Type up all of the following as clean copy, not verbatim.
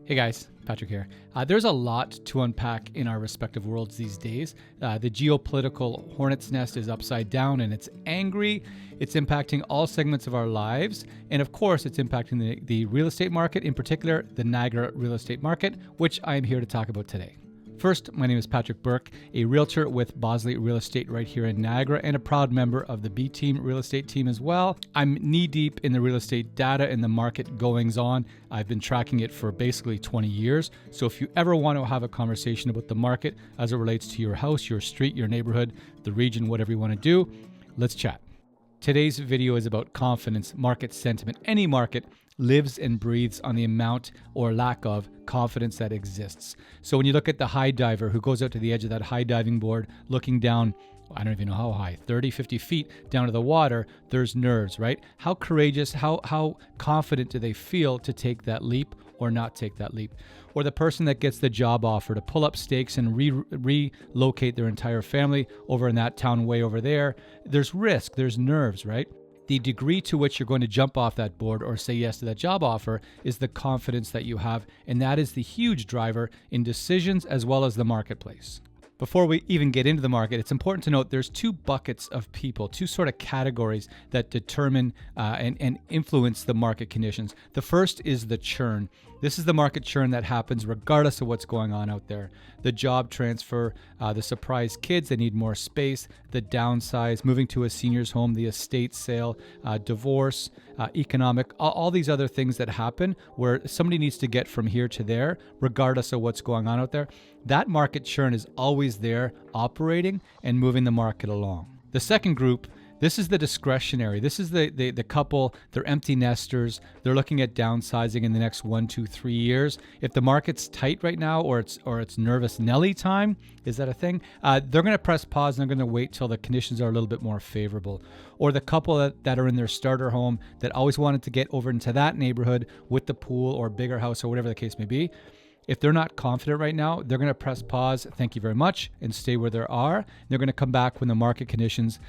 Hey guys, Patrick here. There's a lot to unpack in our respective worlds these days. The geopolitical hornet's nest is upside down and it's angry. It's impacting all segments of our lives. And of course, it's impacting the real estate market, in particular, the Niagara real estate market, which I am here to talk about today. First, my name is Patrick Burke, a realtor with Bosley Real Estate right here in Niagara and a proud member of the THEbTEAM real estate team as well. I'm knee-deep in the real estate data and the market goings-on. I've been tracking it for basically 20 years. So if you ever want to have a conversation about the market as it relates to your house, your street, your neighborhood, the region, whatever you want to do, let's chat. Today's video is about confidence, market sentiment. Any market lives and breathes on the amount or lack of confidence that exists. So when you look at the high diver who goes out to the edge of that high diving board, looking down, I don't even know how high, 30, 50 feet down to the water, there's nerves, right? How courageous, how confident do they feel to take that leap or not take that leap? Or the person that gets the job offer to pull up stakes and relocate their entire family over in that town way over there. There's risk, there's nerves, right? The degree to which you're going to jump off that board or say yes to that job offer is the confidence that you have, and that is the huge driver in decisions as well as the marketplace. Before we even get into the market, it's important to note there's two buckets of people, two sort of categories that determine and influence the market conditions. The first is the churn. This is the market churn that happens regardless of what's going on out there. The job transfer, the surprise kids that need more space, the downsize, moving to a senior's home, the estate sale, divorce, economic, all these other things that happen where somebody needs to get from here to there, regardless of what's going on out there. That market churn is always there, operating and moving the market along. The second group, this is the discretionary. This is the couple, they're empty nesters. They're looking at downsizing in the next 1, 2, 3 years. If the market's tight right now or it's nervous Nelly time, is that a thing? They're going to press pause and they're going to wait till the conditions are a little bit more favorable. Or the couple that are in their starter home that always wanted to get over into that neighborhood with the pool or bigger house or whatever the case may be. If they're not confident right now, they're going to press pause, thank you very much, and stay where they are. They're going to come back when the market conditions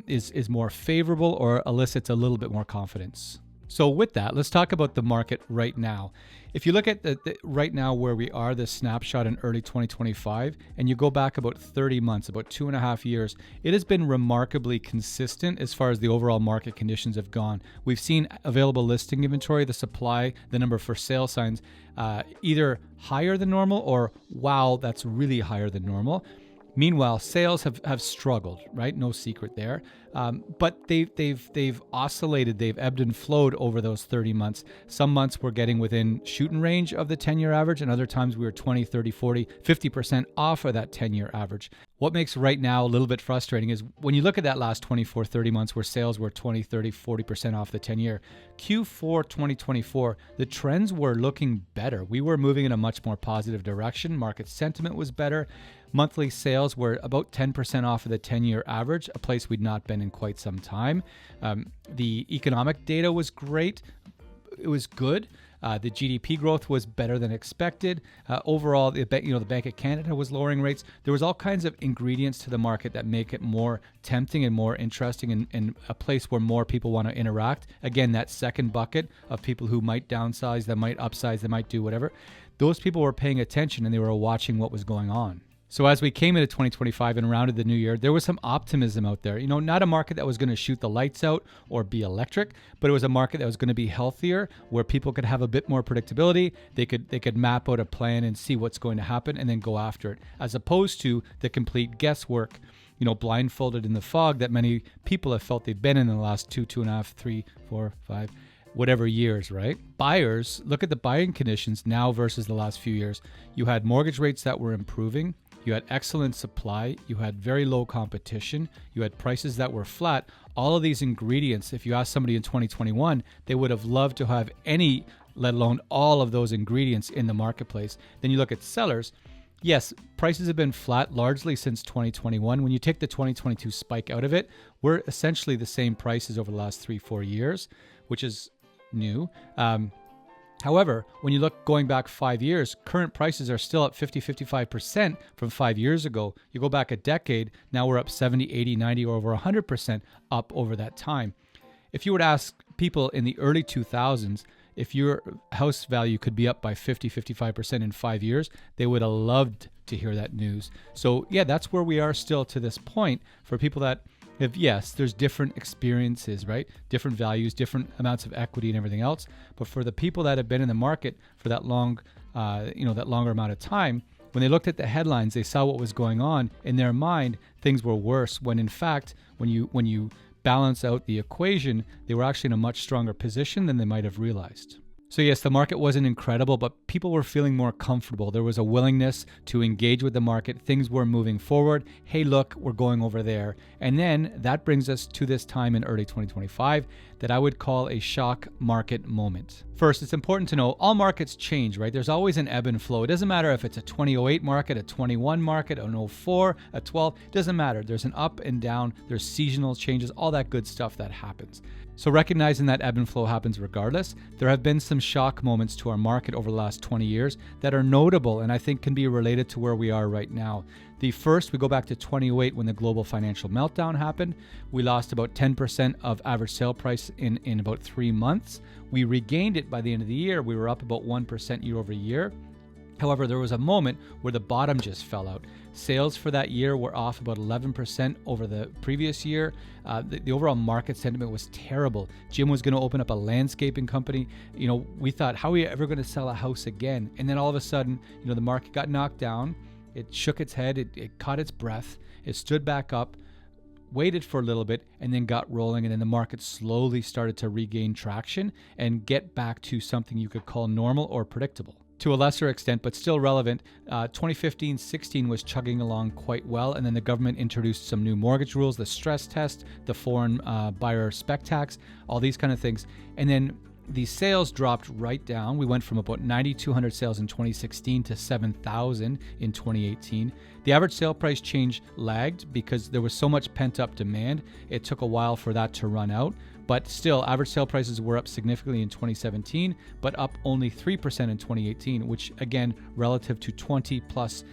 is more favorable or elicits a little bit more confidence. So with that, let's talk about the market right now. If you look at the right now where we are, this snapshot in early 2025, and you go back about 30 months, about 2.5 years, it has been remarkably consistent as far as the overall market conditions have gone. We've seen available listing inventory, the supply, the number for sale signs, either higher than normal or wow, that's really higher than normal. Meanwhile, sales have struggled, right? No secret there. But they've oscillated, they've ebbed and flowed over those 30 months. Some months we're getting within shooting range of the 10-year average, and other times we were 20, 30, 40, 50% off of that 10-year average. What makes right now a little bit frustrating is when you look at that last 24, 30 months where sales were 20, 30, 40% off the 10-year, Q4 2024, the trends were looking better. We were moving in a much more positive direction. Market sentiment was better. Monthly sales were about 10% off of the 10-year average, a place we'd not been in quite some time. The economic data was great. It was good. The GDP growth was better than expected. Overall, the Bank of Canada was lowering rates. There was all kinds of ingredients to the market that make it more tempting and more interesting and a place where more people want to interact. Again, that second bucket of people who might downsize, that might upsize, that might do whatever. Those people were paying attention and they were watching what was going on. So as we came into 2025 and rounded the new year, there was some optimism out there. Not a market that was going to shoot the lights out or be electric, but it was a market that was going to be healthier, where people could have a bit more predictability. They could map out a plan and see what's going to happen and then go after it, as opposed to the complete guesswork, blindfolded in the fog that many people have felt they've been in the last 2.5, 3, 4, 5, whatever years, right? Buyers, look at the buying conditions now versus the last few years. You had mortgage rates that were improving. You had excellent supply, you had very low competition, you had prices that were flat. All of these ingredients, if you ask somebody in 2021, they would have loved to have any, let alone all of those ingredients in the marketplace. Then you look at sellers. Yes, prices have been flat largely since 2021. When you take the 2022 spike out of it, we're essentially the same prices over the last 3-4 years, which is new. However, when you look going back 5 years, current prices are still up 50-55% from 5 years ago. You go back a decade, now we're up 70, 80, 90, or over 100% up over that time. If you were to ask people in the early 2000s, if your house value could be up by 55% in 5 years, they would have loved to hear that news. So yeah, that's where we are still to this point for people that have, yes, there's different experiences, right? Different values, different amounts of equity and everything else. But for the people that have been in the market for that long, that longer amount of time, when they looked at the headlines, they saw what was going on. In their mind, things were worse, when in fact, when you balance out the equation, they were actually in a much stronger position than they might have realized. So yes, the market wasn't incredible, but people were feeling more comfortable. There was a willingness to engage with the market. Things were moving forward. Hey, look, we're going over there. And then that brings us to this time in early 2025 that I would call a shock market moment. First, it's important to know all markets change, right? There's always an ebb and flow. It doesn't matter if it's a 2008 market, a 21 market, an 04, a 12, it doesn't matter. There's an up and down, there's seasonal changes, all that good stuff that happens. So recognizing that ebb and flow happens regardless, there have been some shock moments to our market over the last 20 years that are notable and I think can be related to where we are right now. The first, we go back to 2008 when the global financial meltdown happened. We lost about 10% of average sale price in about 3 months. We regained it by the end of the year. We were up about 1% year over year. However, there was a moment where the bottom just fell out. Sales for that year were off about 11% over the previous year. The overall market sentiment was terrible. Jim was going to open up a landscaping company. We thought, how are we ever going to sell a house again? And then all of a sudden, the market got knocked down. It shook its head. It caught its breath. It stood back up, waited for a little bit, and then got rolling. And then the market slowly started to regain traction and get back to something you could call normal or predictable. To a lesser extent, but still relevant, 2015-16 was chugging along quite well, and then the government introduced some new mortgage rules, the stress test, the foreign buyer spec tax, all these kind of things. And then the sales dropped right down. We went from about 9,200 sales in 2016 to 7,000 in 2018. The average sale price change lagged because there was so much pent-up demand. It took a while for that to run out. But still, average sale prices were up significantly in 2017, but up only 3% in 2018, which again, relative to 20 plus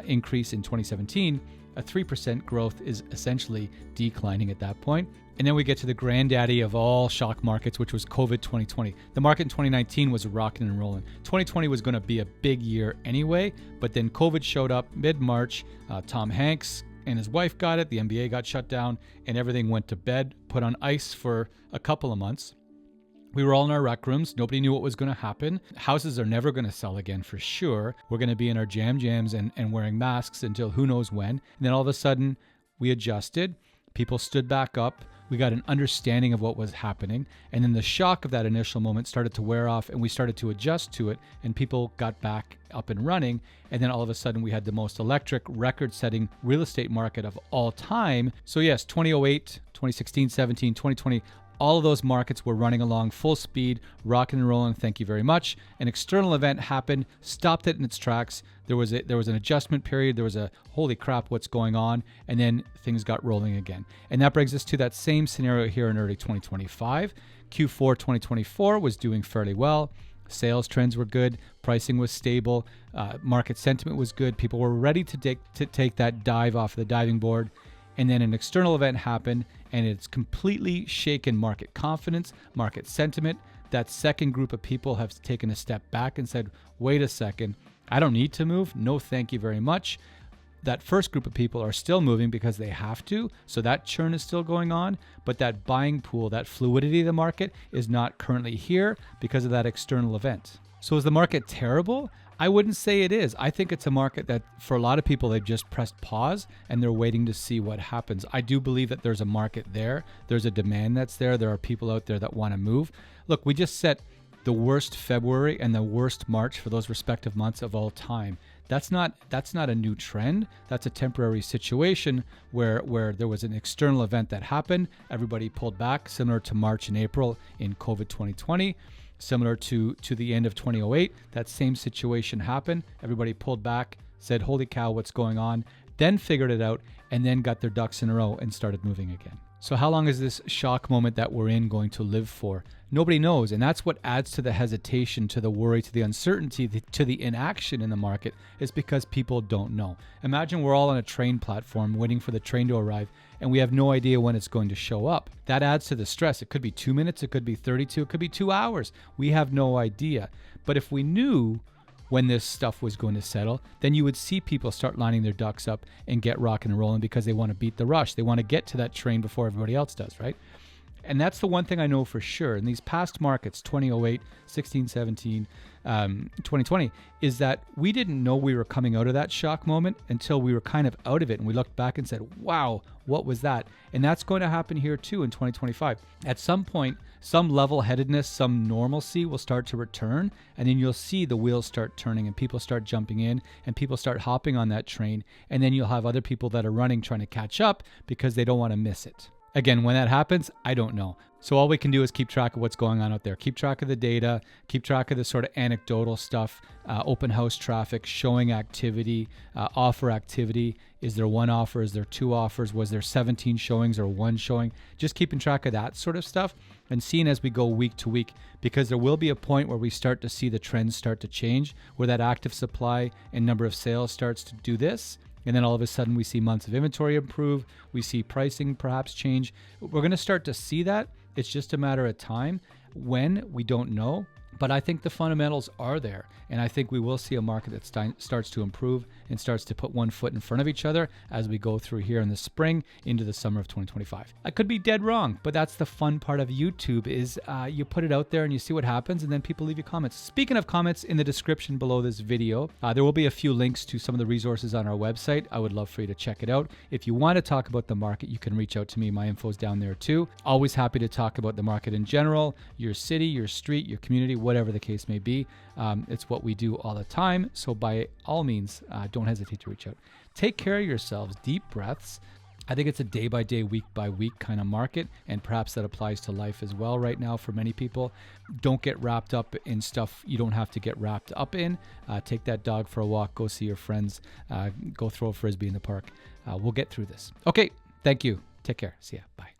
increase in 2017, a 3% growth is essentially declining at that point. And then we get to the granddaddy of all shock markets, which was COVID 2020. The market in 2019 was rocking and rolling. 2020 was going to be a big year anyway, but then COVID showed up mid-March. Tom Hanks and his wife got it, the NBA got shut down, and everything went to bed, put on ice for a couple of months. We were all in our rec rooms. Nobody knew what was going to happen. Houses are never going to sell again for sure. We're going to be in our jams and wearing masks until who knows when. And then all of a sudden, we adjusted. People stood back up. We got an understanding of what was happening. And then the shock of that initial moment started to wear off, and we started to adjust to it, and people got back up and running. And then all of a sudden we had the most electric, record-setting real estate market of all time. So yes, 2008, 2016, 17, 2020, all of those markets were running along full speed, rocking and rolling. Thank you very much. An external event happened, stopped it in its tracks. There was an adjustment period. There was a holy crap, what's going on? And then things got rolling again. And that brings us to that same scenario here in early 2025. Q4 2024 was doing fairly well. Sales trends were good. Pricing was stable. Market sentiment was good. People were ready to take that dive off the diving board. And then an external event happened, and it's completely shaken market confidence, market sentiment. That second group of people have taken a step back and said, wait a second, I don't need to move. No, thank you very much. That first group of people are still moving because they have to. So that churn is still going on. But that buying pool, that fluidity of the market is not currently here because of that external event. So is the market terrible? I wouldn't say it is. I think it's a market that for a lot of people, they've just pressed pause and they're waiting to see what happens. I do believe that there's a market there. There's a demand that's there. There are people out there that want to move. Look, we just set the worst February and the worst March for those respective months of all time. That's not a new trend. That's a temporary situation where there was an external event that happened. Everybody pulled back, similar to March and April in COVID 2020. Similar to the end of 2008, that same situation happened. Everybody pulled back, said, holy cow, what's going on? Then figured it out, and then got their ducks in a row and started moving again. So how long is this shock moment that we're in going to live for? Nobody knows. And that's what adds to the hesitation, to the worry, to the uncertainty, to the inaction in the market, is because people don't know. Imagine we're all on a train platform waiting for the train to arrive and we have no idea when it's going to show up. That adds to the stress. It could be 2 minutes, it could be 32, it could be 2 hours. We have no idea. But if we knew when this stuff was going to settle, then you would see people start lining their ducks up and get rocking and rolling because they want to beat the rush. They want to get to that train before everybody else does, right? And that's the one thing I know for sure in these past markets, 2008, 16, 17, 2020, is that we didn't know we were coming out of that shock moment until we were kind of out of it. And we looked back and said, wow, what was that? And that's going to happen here too in 2025. At some point, some level-headedness, some normalcy will start to return, and then you'll see the wheels start turning and people start jumping in and people start hopping on that train. And then you'll have other people that are running trying to catch up because they don't want to miss it. Again, when that happens, I don't know. So all we can do is keep track of what's going on out there. Keep track of the data, keep track of the sort of anecdotal stuff, open house traffic, showing activity, offer activity. Is there one offer? Is there two offers? Was there 17 showings or one showing? Just keeping track of that sort of stuff and seeing as we go week to week, because there will be a point where we start to see the trends start to change, where that active supply and number of sales starts to do this. And then all of a sudden we see months of inventory improve. We see pricing perhaps change. We're going to start to see that. It's just a matter of time. When, we don't know. But I think the fundamentals are there. And I think we will see a market that starts to improve and starts to put one foot in front of each other as we go through here in the spring into the summer of 2025. I could be dead wrong, but that's the fun part of YouTube is you put it out there and you see what happens and then people leave you comments. Speaking of comments, in the description below this video, there will be a few links to some of the resources on our website. I would love for you to check it out. If you want to talk about the market, you can reach out to me. My info's down there too. Always happy to talk about the market in general, your city, your street, your community, whatever the case may be. It's what we do all the time. So by all means, don't hesitate to reach out. Take care of yourselves. Deep breaths. I think it's a day by day, week by week kind of market. And perhaps that applies to life as well right now for many people. Don't get wrapped up in stuff you don't have to get wrapped up in. Take that dog for a walk. Go see your friends. Go throw a Frisbee in the park. We'll get through this. Okay. Thank you. Take care. See ya. Bye.